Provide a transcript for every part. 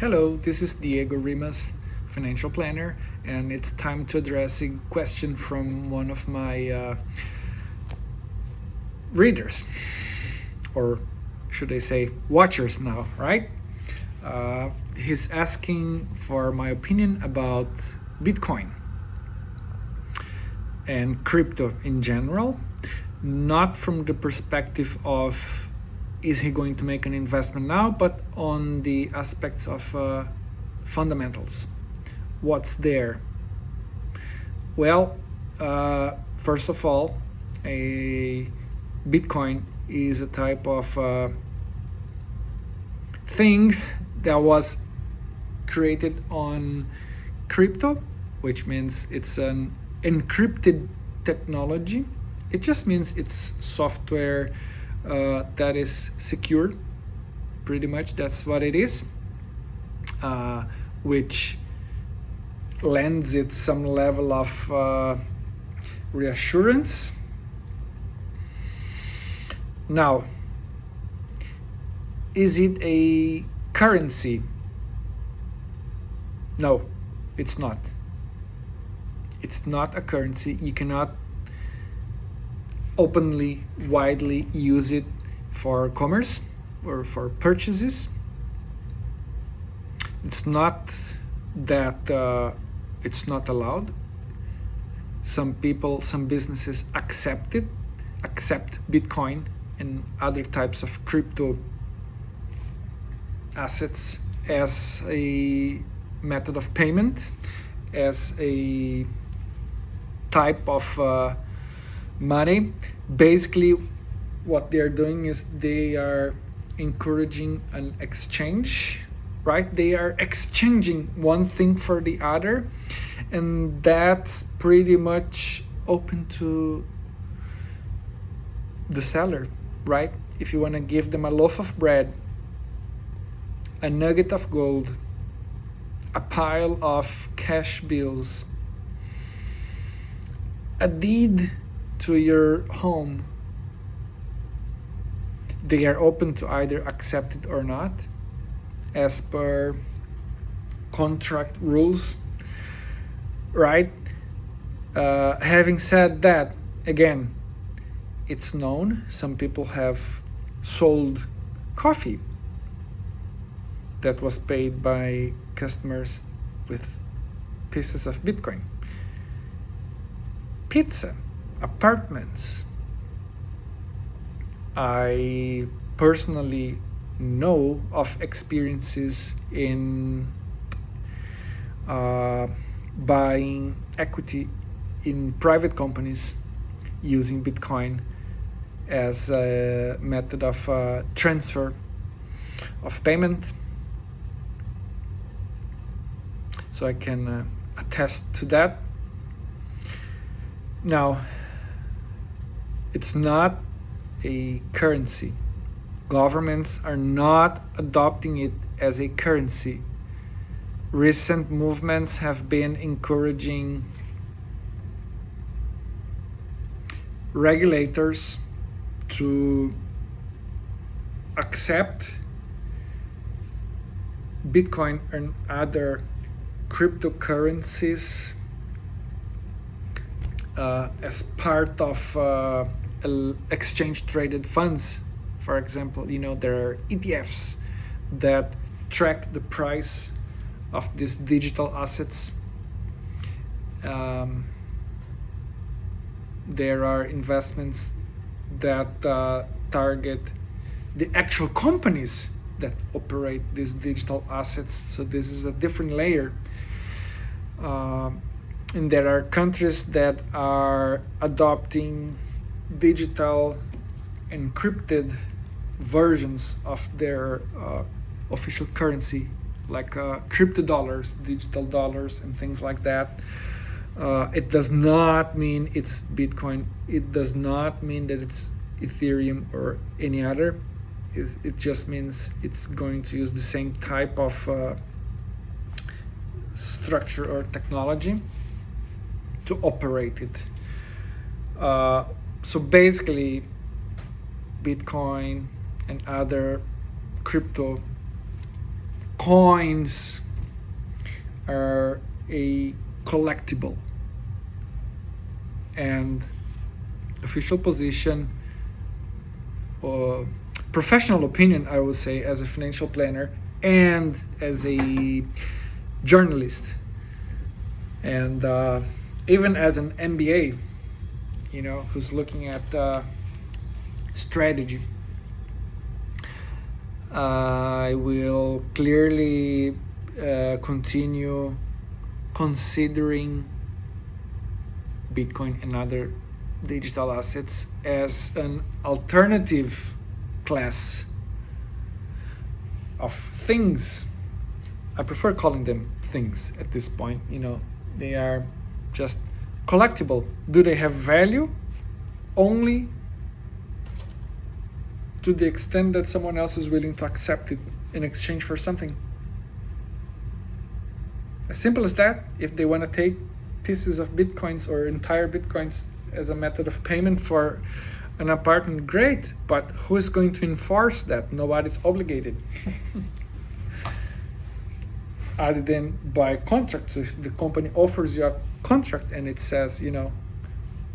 Hello, this is Diego Rimas, financial planner, and it's time to address a question from one of my readers, or should I say watchers now, right? He's asking for my opinion about Bitcoin and crypto in general, not from the perspective of is he going to make an investment now, but on the aspects of fundamentals. What's there? Well, first of all, a Bitcoin is a type of thing that was created on crypto, which means it's an encrypted technology. It just means it's software that is secure. Pretty much that's what it is, which lends it some level of reassurance. Now, is it a currency? No, it's not. It's not a currency. You cannot openly, widely use it for commerce or for purchases. It's not that it's not allowed. Some people, some businesses accept Bitcoin and other types of crypto assets as a method of payment, as a type of money. Basically, what they are doing is they are encouraging an exchange, right? They are exchanging one thing for the other, and that's pretty much open to the seller, right? If you want to give them a loaf of bread, a nugget of gold, a pile of cash bills, a deed to your home, they are open to either accept it or not as per contract rules, right? Having said that, again, it's known some people have sold coffee that was paid by customers with pieces of Bitcoin, pizza, apartments. I personally know of experiences in buying equity in private companies using Bitcoin as a method of transfer of payment. So I can attest to that. Now, it's not a currency. Governments are not adopting it as a currency. Recent movements have been encouraging regulators to accept Bitcoin and other cryptocurrencies as part of exchange traded funds. For example, there are ETFs that track the price of these digital assets. There are investments that target the actual companies that operate these digital assets. So this is a different layer. And there are countries that are adopting digital encrypted versions of their official currency, like crypto dollars, digital dollars, and things like that. It does not mean it's Bitcoin. It does not mean that it's Ethereum or any other. It just means it's going to use the same type of structure or technology to operate it. So basically, Bitcoin and other crypto coins are a collectible, and official position or professional opinion, I would say, as a financial planner and as a journalist, and even as an MBA, who's looking at strategy. I will clearly continue considering Bitcoin and other digital assets as an alternative class of things. I prefer calling them things at this point. They are just collectible. Do they have value? Only to the extent that someone else is willing to accept it in exchange for something. As simple as that. If they want to take pieces of Bitcoins or entire Bitcoins as a method of payment for an apartment, great, but who is going to enforce that? Nobody's obligated. Other than by contract. So if the company offers you a contract and it says,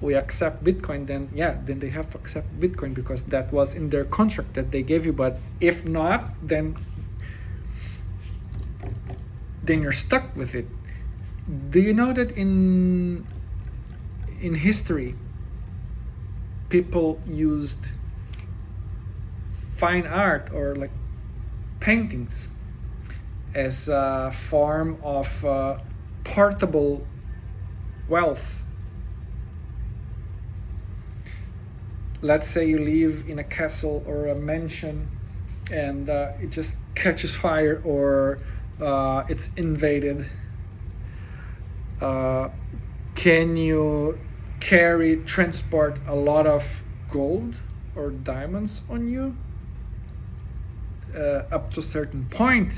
we accept Bitcoin, then they have to accept Bitcoin because that was in their contract that they gave you. But if not, then you're stuck with it. Do you know that in history, people used fine art or like paintings as a form of portable wealth? Let's say you live in a castle or a mansion and it just catches fire or it's invaded. Can you transport a lot of gold or diamonds on you? Up to a certain point,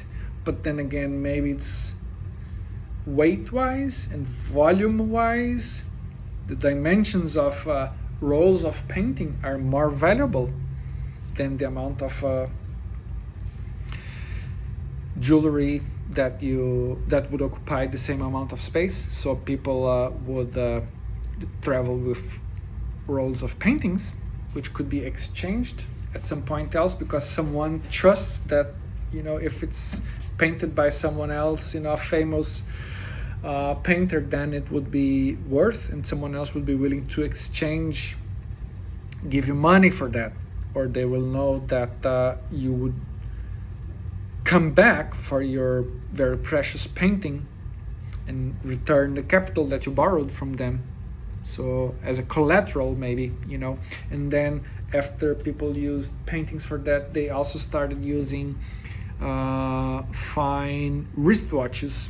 but then again, maybe it's weight-wise and volume-wise. The dimensions of rolls of painting are more valuable than the amount of jewelry that would occupy the same amount of space. So people would travel with rolls of paintings, which could be exchanged at some point else because someone trusts that, if it's painted by someone else, a famous painter, then it would be worth, and someone else would be willing to give you money for that, or they will know that you would come back for your very precious painting and return the capital that you borrowed from them. So as a collateral, maybe, and then after people used paintings for that, they also started using fine wristwatches,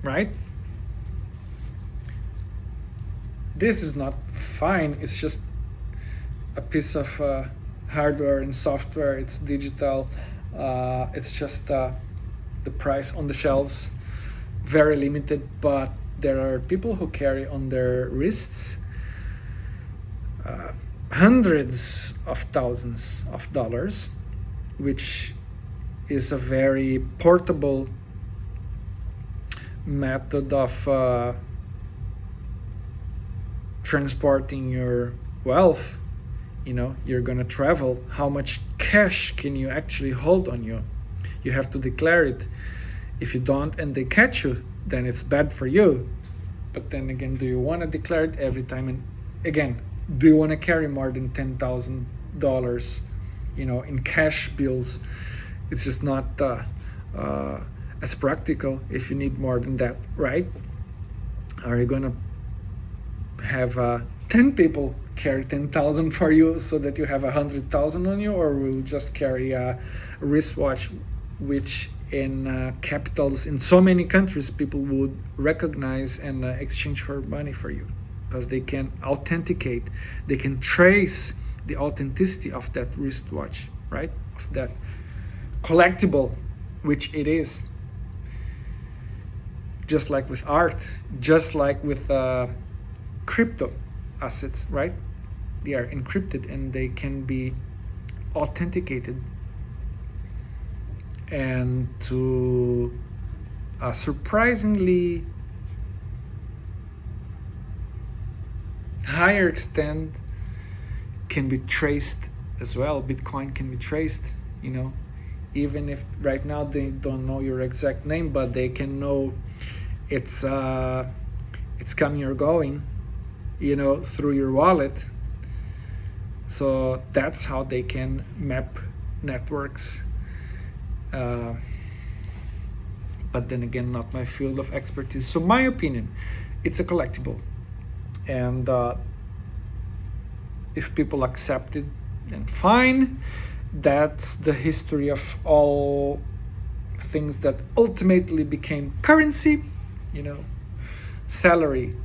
right? This is not fine, it's just a piece of hardware and software. It's digital. It's just the price on the shelves, very limited, but there are people who carry on their wrists hundreds of thousands of dollars, which is a very portable method of transporting your wealth. You're gonna travel. How much cash can you actually hold on you? You have to declare it. If you don't and they catch you, then it's bad for you. But then again, do you want to declare it every time? And again, do you want to carry more than $10,000 in cash bills? It's just not as practical if you need more than that, right? Are you gonna have 10 people carry 10,000 for you so that you have 100,000 on you, or will you just carry a wristwatch, which in capitals in so many countries people would recognize and exchange for money for you, because they can authenticate, they can trace the authenticity of that wristwatch, right? Of that collectible, which it is. Just like with art, just like with crypto assets, right? They are encrypted and they can be authenticated. and to a surprisingly higher extent can be traced as well. Bitcoin can be traced, even if right now they don't know your exact name, but they can know it's coming or going, through your wallet. So that's how they can map networks. But then again, not my field of expertise. So my opinion, it's a collectible, and if people accept it, then fine. That's the history of all things that ultimately became currency. Salary,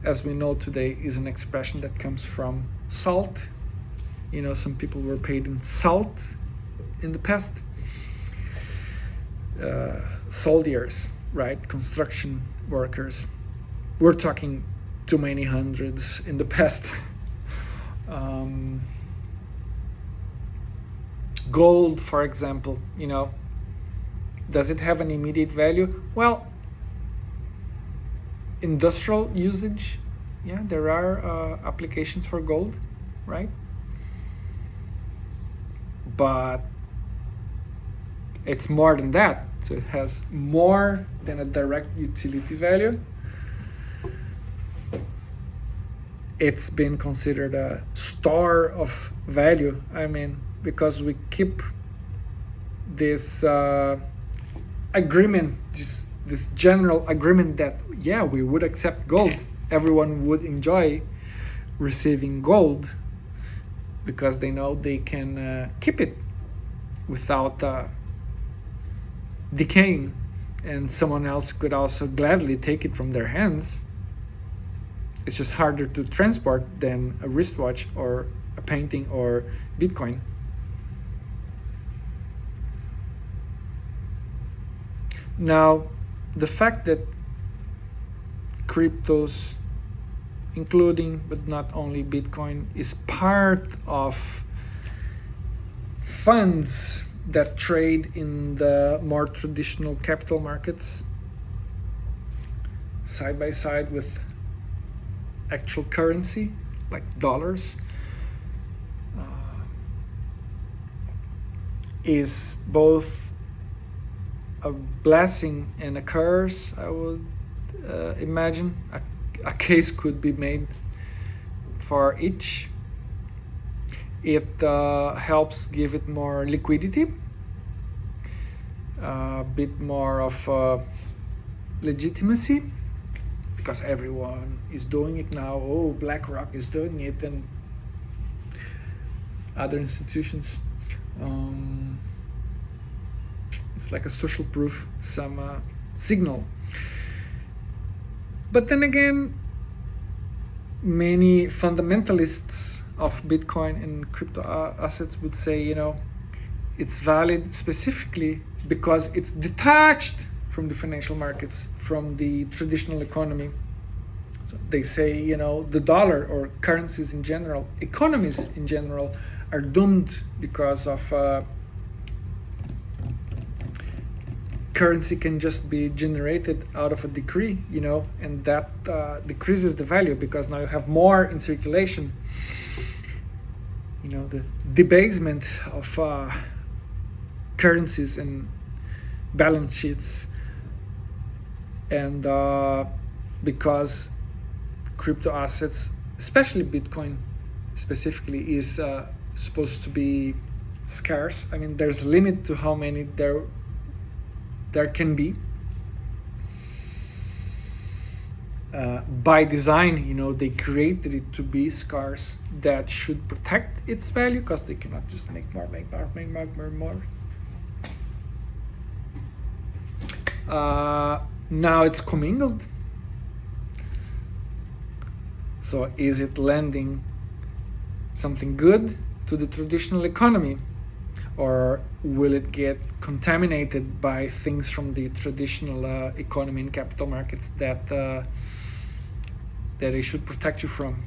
as we know today, is an expression that comes from salt. Some people were paid in salt in the past. Soldiers, right? Construction workers. We're talking too many hundreds in the past. Gold, for example, does it have an immediate value? Well, industrial usage, yeah, there are applications for gold, right? But it's more than that. So it has more than a direct utility value. It's been considered a store of value. Because we keep this agreement, this general agreement that, yeah, we would accept gold. Everyone would enjoy receiving gold because they know they can keep it without decaying, and someone else could also gladly take it from their hands. It's just harder to transport than a wristwatch or a painting or Bitcoin. Now, the fact that cryptos, including but not only Bitcoin, is part of funds that trade in the more traditional capital markets, side by side with actual currency like dollars, is both a blessing and a curse. I would imagine a case could be made for each. It helps give it more liquidity, a bit more of legitimacy, because everyone is doing it now. Oh, BlackRock is doing it, and other institutions. It's like a social proof, some signal. But then again, many fundamentalists of Bitcoin and crypto assets would say, it's valid specifically because it's detached from the financial markets, from the traditional economy. So they say, the dollar or currencies in general, economies in general, are doomed because of currency can just be generated out of a decree, and that decreases the value because now you have more in circulation. The debasement of currencies and balance sheets, and because crypto assets, especially Bitcoin specifically, is supposed to be scarce. There's a limit to how many there can be. By design, they created it to be scarce. That should protect its value because they cannot just make more. Now it's commingled. So is it lending something good to the traditional economy? Or will it get contaminated by things from the traditional economy and capital markets that it should protect you from?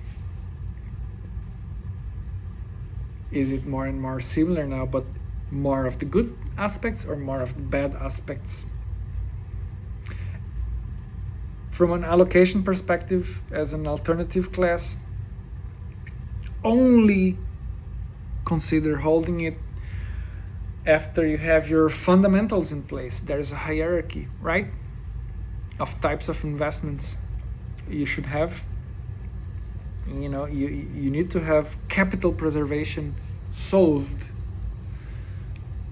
Is it more and more similar now? But more of the good aspects or more of the bad aspects. From an allocation perspective, as an alternative class, only consider holding it after you have your fundamentals in place. There's a hierarchy, right, of types of investments you should have. You know, you need to have capital preservation solved,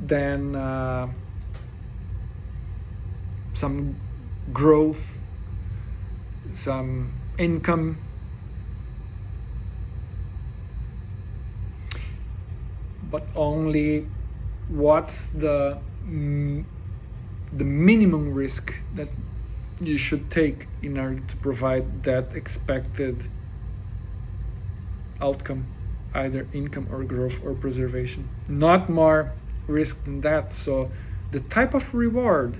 then some growth, some income, but only what's the minimum risk that you should take in order to provide that expected outcome, either income or growth or preservation. Not more risk than that. So the type of reward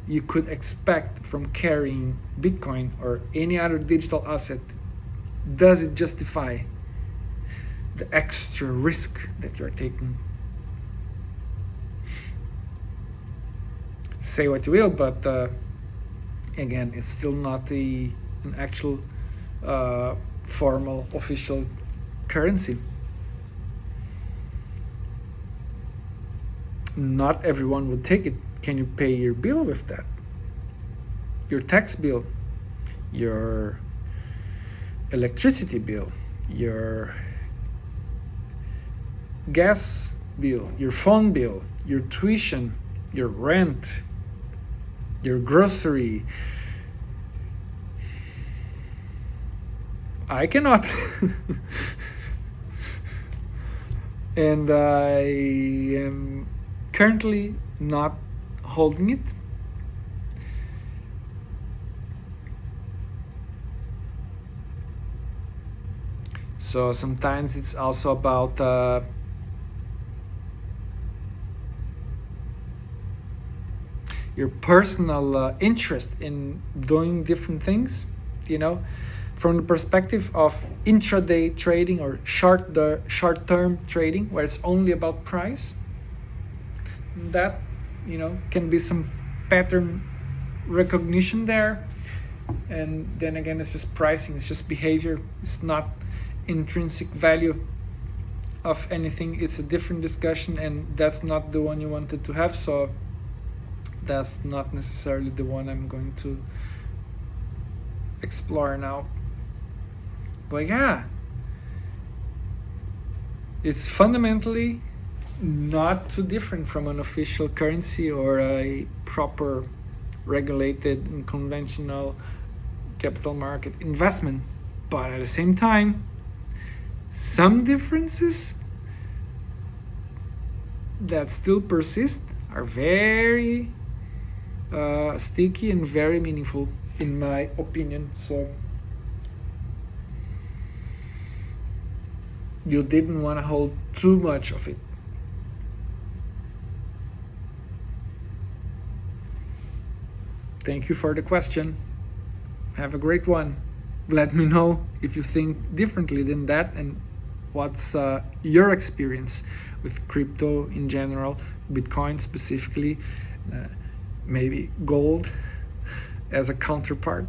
you could expect from carrying Bitcoin or any other digital asset, does it justify the extra risk that you're taking? Say what you will, but again, it's still not an actual formal official currency. Not everyone would take it. Can you pay your bill with that? Your tax bill, your electricity bill, your gas bill, your phone bill, your tuition, your rent, your grocery. I cannot. And I am currently not holding it. So sometimes it's also about your personal interest in doing different things, you know, from the perspective of intraday trading or short-term trading, where it's only about price. That, you know, can be some pattern recognition there, and then again, it's just pricing, it's just behavior, it's not intrinsic value of anything. It's a different discussion, and that's not the one you wanted to have, so that's not necessarily the one I'm going to explore now. But yeah, it's fundamentally not too different from an official currency or a proper regulated and conventional capital market investment. But at the same time, some differences that still persist are very sticky and very meaningful, in my opinion. So you didn't want to hold too much of it. Thank you for the question. Have a great one. Let me know if you think differently than that, and what's your experience with crypto in general, Bitcoin specifically, maybe gold as a counterpart.